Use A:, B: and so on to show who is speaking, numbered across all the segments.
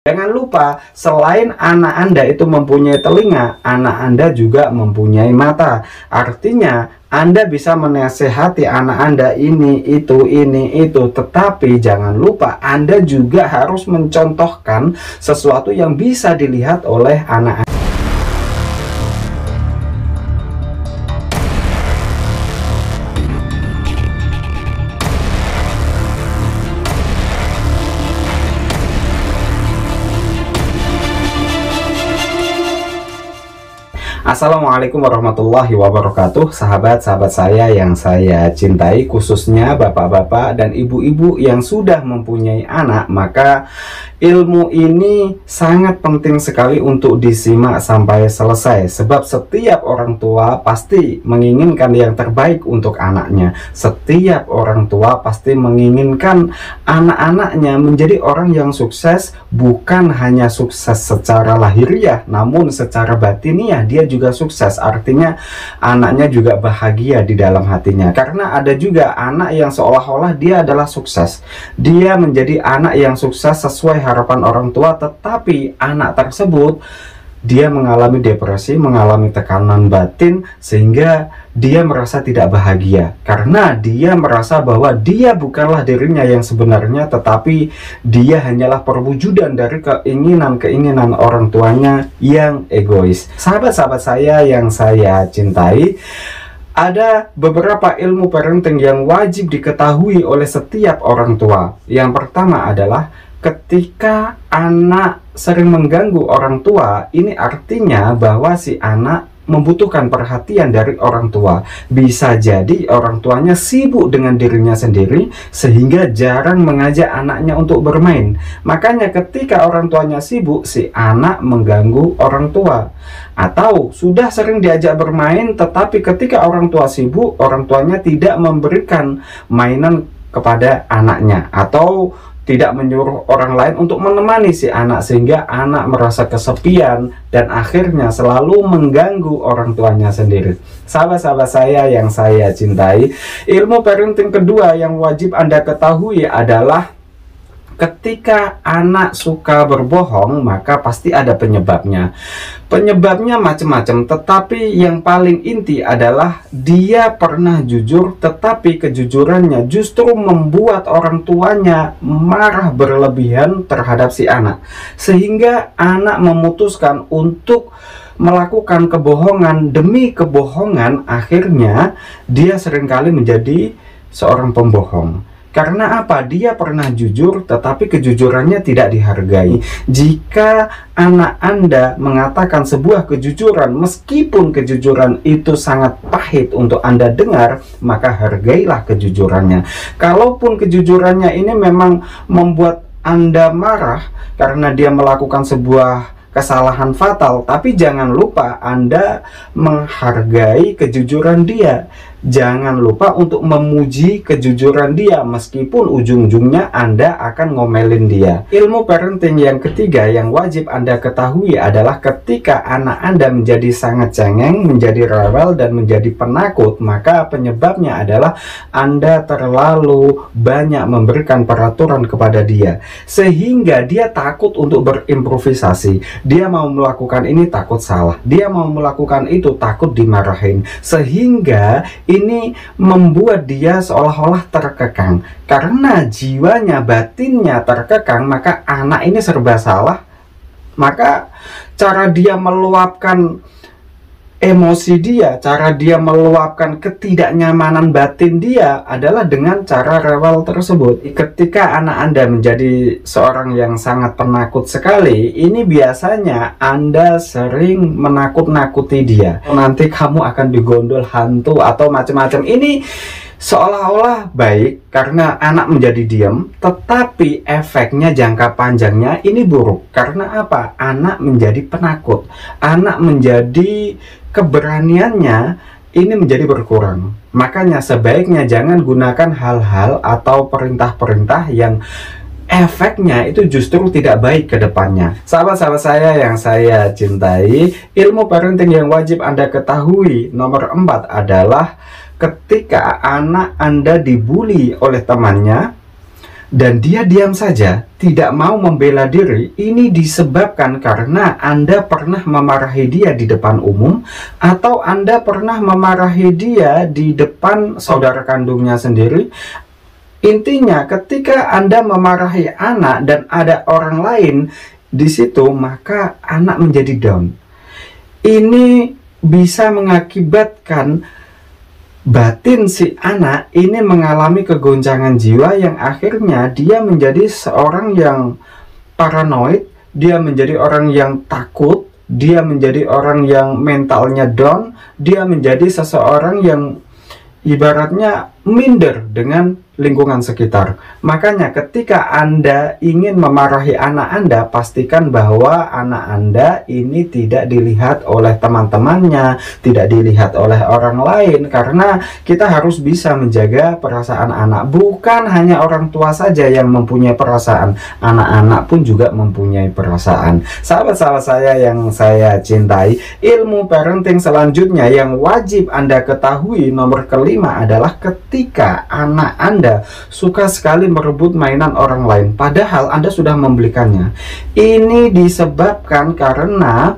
A: Jangan lupa, selain anak Anda itu mempunyai telinga, anak Anda juga mempunyai mata. Artinya, Anda bisa menasehati anak Anda ini, itu, tetapi jangan lupa Anda juga harus mencontohkan sesuatu yang bisa dilihat oleh anak Anda. Assalamualaikum warahmatullahi wabarakatuh, sahabat-sahabat saya yang saya cintai, khususnya bapak-bapak dan ibu-ibu yang sudah mempunyai anak. Maka ilmu ini sangat penting sekali untuk disimak sampai selesai, sebab setiap orang tua pasti menginginkan yang terbaik untuk anaknya. Setiap orang tua pasti menginginkan anak-anaknya menjadi orang yang sukses, bukan hanya sukses secara lahiriah, namun secara batiniah dia juga sukses. Artinya anaknya juga bahagia di dalam hatinya. Karena ada juga anak yang seolah-olah dia adalah sukses, dia menjadi anak yang sukses sesuai harapan orang tua, tetapi anak tersebut dia mengalami depresi, mengalami tekanan batin, sehingga dia merasa tidak bahagia karena dia merasa bahwa dia bukanlah dirinya yang sebenarnya, tetapi dia hanyalah perwujudan dari keinginan-keinginan orang tuanya yang egois. Sahabat-sahabat saya yang saya cintai, ada beberapa ilmu parenting yang wajib diketahui oleh setiap orang tua. Yang pertama adalah ketika anak sering mengganggu orang tua, ini artinya bahwa si anak membutuhkan perhatian dari orang tua. Bisa jadi orang tuanya sibuk dengan dirinya sendiri sehingga jarang mengajak anaknya untuk bermain. Makanya ketika orang tuanya sibuk, si anak mengganggu orang tua. Atau sudah sering diajak bermain, tetapi ketika orang tua sibuk, orang tuanya tidak memberikan mainan kepada anaknya, atau tidak menyuruh orang lain untuk menemani si anak, sehingga anak merasa kesepian dan akhirnya selalu mengganggu orang tuanya sendiri. Sahabat-sahabat saya yang saya cintai, ilmu parenting kedua yang wajib Anda ketahui adalah ketika anak suka berbohong, maka pasti ada penyebabnya. Penyebabnya macam-macam, tetapi yang paling inti adalah dia pernah jujur, tetapi kejujurannya justru membuat orang tuanya marah berlebihan terhadap si anak, sehingga anak memutuskan untuk melakukan kebohongan demi kebohongan. Akhirnya dia seringkali menjadi seorang pembohong. Karena apa? Dia pernah jujur, tetapi kejujurannya tidak dihargai. Jika anak Anda mengatakan sebuah kejujuran, meskipun kejujuran itu sangat pahit untuk Anda dengar, maka hargailah kejujurannya. Kalaupun kejujurannya ini memang membuat Anda marah karena dia melakukan sebuah kesalahan fatal, tapi jangan lupa Anda menghargai kejujuran dia. Jangan lupa untuk memuji kejujuran dia, meskipun ujung-ujungnya Anda akan ngomelin dia. Ilmu parenting yang ketiga yang wajib Anda ketahui adalah ketika anak Anda menjadi sangat cengeng, menjadi rewel, dan menjadi penakut, maka penyebabnya adalah Anda terlalu banyak memberikan peraturan kepada dia, sehingga dia takut untuk berimprovisasi. Dia mau melakukan ini takut salah, dia mau melakukan itu takut dimarahin, sehingga ini membuat dia seolah-olah terkekang. Karena jiwanya, batinnya terkekang, maka anak ini serba salah. Maka cara dia meluapkan emosi dia, cara dia meluapkan ketidaknyamanan batin dia adalah dengan cara rewel tersebut. Ketika anak Anda menjadi seorang yang sangat penakut sekali, ini biasanya Anda sering menakut-nakuti dia. Nanti kamu akan digondol hantu atau macam-macam. Ini seolah-olah baik karena anak menjadi diam, tetapi efeknya jangka panjangnya ini buruk. Karena apa? Anak menjadi penakut, anak menjadi keberaniannya ini menjadi berkurang. Makanya sebaiknya jangan gunakan hal-hal atau perintah-perintah yang efeknya itu justru tidak baik ke depannya. Sahabat-sahabat saya yang saya cintai, ilmu parenting yang wajib Anda ketahui nomor 4 adalah ketika anak Anda dibully oleh temannya, dan dia diam saja, tidak mau membela diri, ini disebabkan karena Anda pernah memarahi dia di depan umum, atau Anda pernah memarahi dia di depan saudara kandungnya sendiri. Intinya, ketika Anda memarahi anak dan ada orang lain di situ, maka anak menjadi down. Ini bisa mengakibatkan batin si anak ini mengalami kegoncangan jiwa yang akhirnya dia menjadi seorang yang paranoid, dia menjadi orang yang takut, dia menjadi orang yang mentalnya down, dia menjadi seseorang yang ibaratnya minder dengan lingkungan sekitar. Makanya ketika Anda ingin memarahi anak Anda, pastikan bahwa anak Anda ini tidak dilihat oleh teman-temannya, tidak dilihat oleh orang lain, karena kita harus bisa menjaga perasaan anak. Bukan hanya orang tua saja yang mempunyai perasaan, anak-anak pun juga mempunyai perasaan. Sahabat-sahabat saya yang saya cintai, ilmu parenting selanjutnya yang wajib Anda ketahui, nomor kelima adalah ketika anak Anda suka sekali merebut mainan orang lain padahal Anda sudah membelikannya. Ini disebabkan karena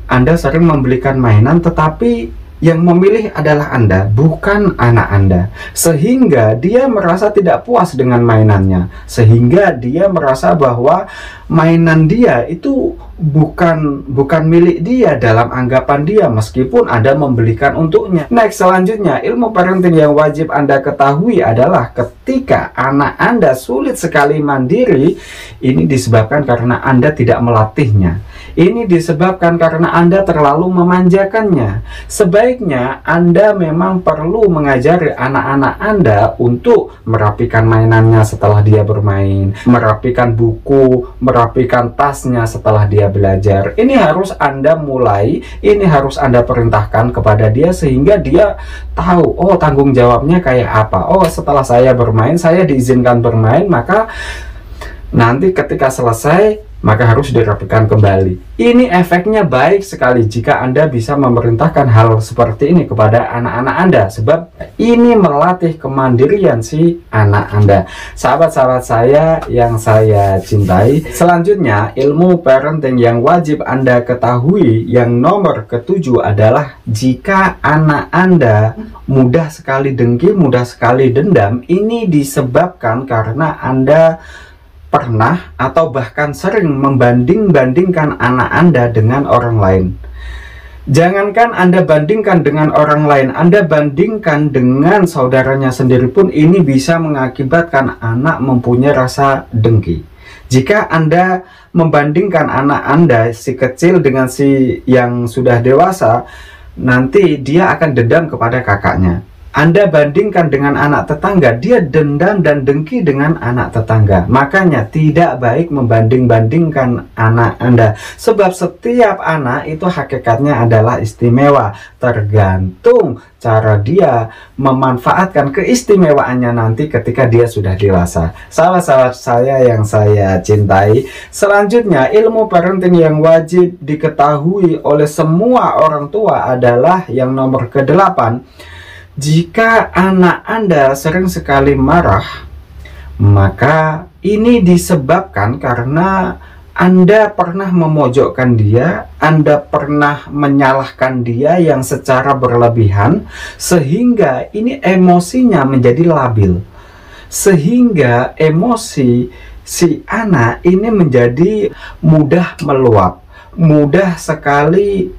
A: Anda sering membelikan mainan tetapi yang memilih adalah Anda, bukan anak Anda, sehingga dia merasa tidak puas dengan mainannya, sehingga dia merasa bahwa mainan dia itu bukan milik dia dalam anggapan dia, meskipun Anda membelikan untuknya. Next, selanjutnya ilmu parenting yang wajib Anda ketahui adalah ketika anak Anda sulit sekali mandiri, ini disebabkan karena Anda tidak melatihnya. Ini disebabkan karena Anda terlalu memanjakannya. Sebaiknya Anda memang perlu mengajari anak-anak Anda untuk merapikan mainannya setelah dia bermain, merapikan buku, merapikan tasnya setelah dia belajar. Ini harus Anda mulai, ini harus Anda perintahkan kepada dia sehingga dia tahu, oh tanggung jawabnya kayak apa. Oh, setelah saya bermain, saya diizinkan bermain, maka nanti ketika selesai maka harus dirapikan kembali. Ini efeknya baik sekali jika Anda bisa memerintahkan hal seperti ini kepada anak-anak Anda, sebab ini melatih kemandirian si anak Anda. Sahabat-sahabat saya yang saya cintai, selanjutnya ilmu parenting yang wajib Anda ketahui yang nomor ketujuh adalah jika anak Anda mudah sekali dengki, mudah sekali dendam, ini disebabkan karena Anda pernah atau bahkan sering membanding-bandingkan anak Anda dengan orang lain. Jangankan Anda bandingkan dengan orang lain, Anda bandingkan dengan saudaranya sendiri pun ini bisa mengakibatkan anak mempunyai rasa dengki. Jika Anda membandingkan anak Anda si kecil dengan si yang sudah dewasa, nanti dia akan dendam kepada kakaknya. Anda bandingkan dengan anak tetangga, dia dendam dan dengki dengan anak tetangga. Makanya tidak baik membanding-bandingkan anak Anda, sebab setiap anak itu hakikatnya adalah istimewa, tergantung cara dia memanfaatkan keistimewaannya nanti ketika dia sudah dewasa. Sahabat-sahabat saya yang saya cintai, selanjutnya ilmu parenting yang wajib diketahui oleh semua orang tua adalah yang nomor ke-8. Jika anak Anda sering sekali marah, maka ini disebabkan karena Anda pernah memojokkan dia, Anda pernah menyalahkan dia yang secara berlebihan, sehingga ini emosinya menjadi labil. Sehingga emosi si anak ini menjadi mudah meluap, mudah sekali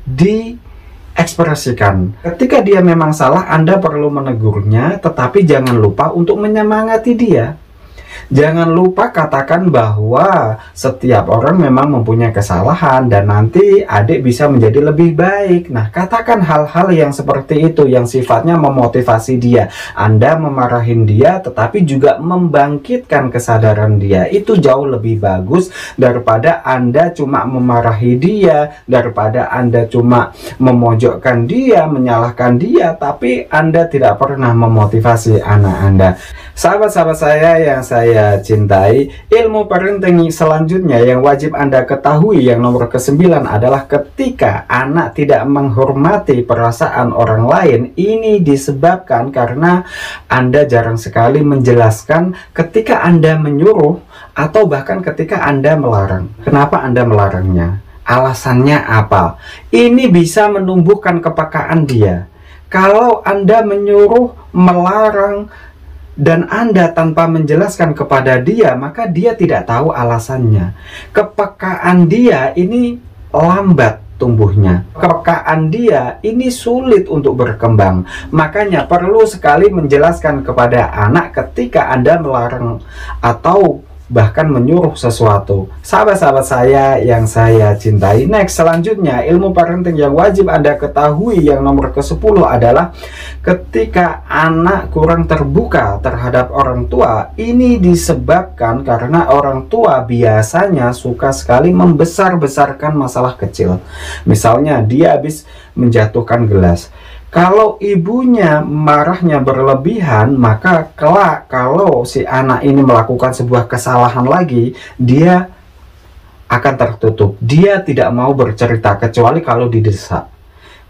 A: ekspresikan. Ketika dia memang salah, Anda perlu menegurnya, tetapi jangan lupa untuk menyemangati dia. Jangan lupa katakan bahwa setiap orang memang mempunyai kesalahan dan nanti adik bisa menjadi lebih baik. Nah, katakan hal-hal yang seperti itu yang sifatnya memotivasi dia. Anda memarahin dia tetapi juga membangkitkan kesadaran dia. Itu jauh lebih bagus daripada Anda cuma memarahi dia, daripada Anda cuma memojokkan dia, menyalahkan dia, tapi Anda tidak pernah memotivasi anak Anda. Sahabat-sahabat saya yang saya cintai, ilmu parenting selanjutnya yang wajib Anda ketahui yang nomor ke-9 adalah ketika anak tidak menghormati perasaan orang lain, ini disebabkan karena Anda jarang sekali menjelaskan ketika Anda menyuruh atau bahkan ketika Anda melarang. Kenapa Anda melarangnya? Alasannya apa? Ini bisa menumbuhkan kepekaan dia. Kalau Anda menyuruh, melarang, dan Anda tanpa menjelaskan kepada dia, maka dia tidak tahu alasannya. Kepekaan dia ini lambat tumbuhnya. Kepekaan dia ini sulit untuk berkembang. Makanya perlu sekali menjelaskan kepada anak ketika Anda melarang atau bahkan menyuruh sesuatu. Sahabat-sahabat saya yang saya cintai, next selanjutnya ilmu parenting yang wajib Anda ketahui yang nomor ke-10 adalah ketika anak kurang terbuka terhadap orang tua. Ini disebabkan karena orang tua biasanya suka sekali membesar-besarkan masalah kecil. Misalnya dia habis menjatuhkan gelas. Kalau ibunya marahnya berlebihan, maka kelak kalau si anak ini melakukan sebuah kesalahan lagi, dia akan tertutup. Dia tidak mau bercerita kecuali kalau didesak.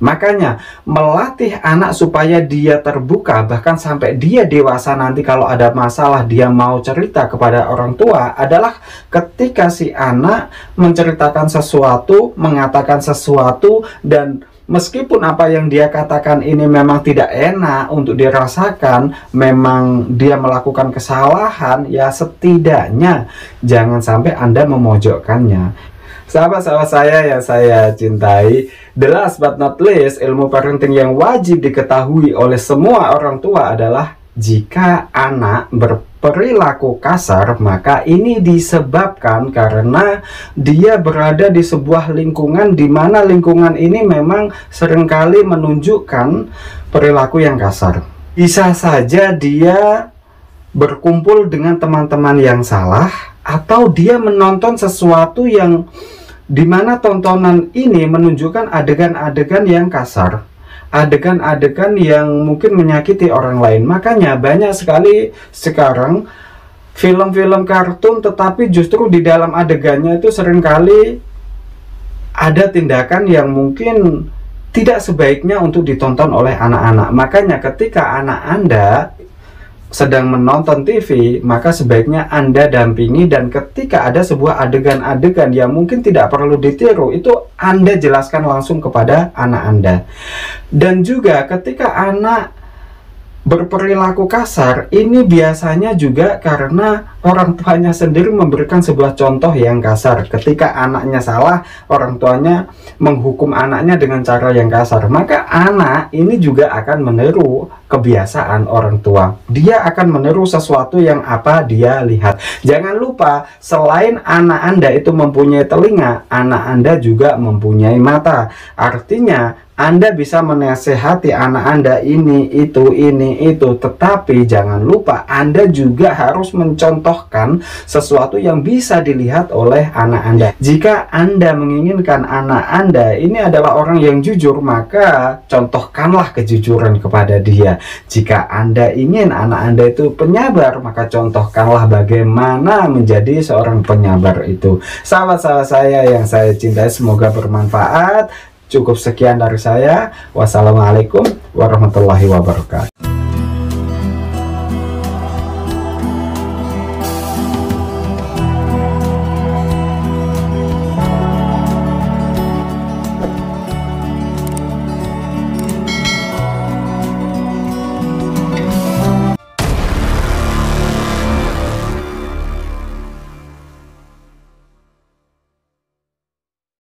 A: Makanya melatih anak supaya dia terbuka, bahkan sampai dia dewasa nanti kalau ada masalah dia mau cerita kepada orang tua, adalah ketika si anak menceritakan sesuatu, mengatakan sesuatu, dan meskipun apa yang dia katakan ini memang tidak enak untuk dirasakan, memang dia melakukan kesalahan, ya setidaknya jangan sampai Anda memojokkannya. Sahabat-sahabat saya yang saya cintai, the last but not least, ilmu parenting yang wajib diketahui oleh semua orang tua adalah jika anak berperilaku kasar, maka ini disebabkan karena dia berada di sebuah lingkungan di mana lingkungan ini memang seringkali menunjukkan perilaku yang kasar. Bisa saja dia berkumpul dengan teman-teman yang salah, atau dia menonton sesuatu yang dimana tontonan ini menunjukkan adegan-adegan yang kasar, adegan-adegan yang mungkin menyakiti orang lain. Makanya banyak sekali sekarang film-film kartun, tetapi justru di dalam adegannya itu seringkali ada tindakan yang mungkin tidak sebaiknya untuk ditonton oleh anak-anak. Makanya ketika anak Anda sedang menonton TV, maka sebaiknya Anda dampingi, dan ketika ada sebuah adegan-adegan yang mungkin tidak perlu ditiru, itu Anda jelaskan langsung kepada anak Anda. Dan juga ketika anak berperilaku kasar, ini biasanya juga karena orang tuanya sendiri memberikan sebuah contoh yang kasar. Ketika anaknya salah, orang tuanya menghukum anaknya dengan cara yang kasar, maka anak ini juga akan meniru kebiasaan orang tua. Dia akan meniru sesuatu yang apa dia lihat. Jangan lupa, selain anak Anda itu mempunyai telinga, anak Anda juga mempunyai mata. Artinya Anda bisa menasehati anak Anda ini, itu, tetapi jangan lupa Anda juga harus mencontohkan sesuatu yang bisa dilihat oleh anak Anda. Jika Anda menginginkan anak Anda ini adalah orang yang jujur, maka contohkanlah kejujuran kepada dia. Jika Anda ingin anak Anda itu penyabar, maka contohkanlah bagaimana menjadi seorang penyabar itu. Sahabat-sahabat saya yang saya cintai, semoga bermanfaat. Cukup sekian dari saya. Wassalamualaikum warahmatullahi wabarakatuh.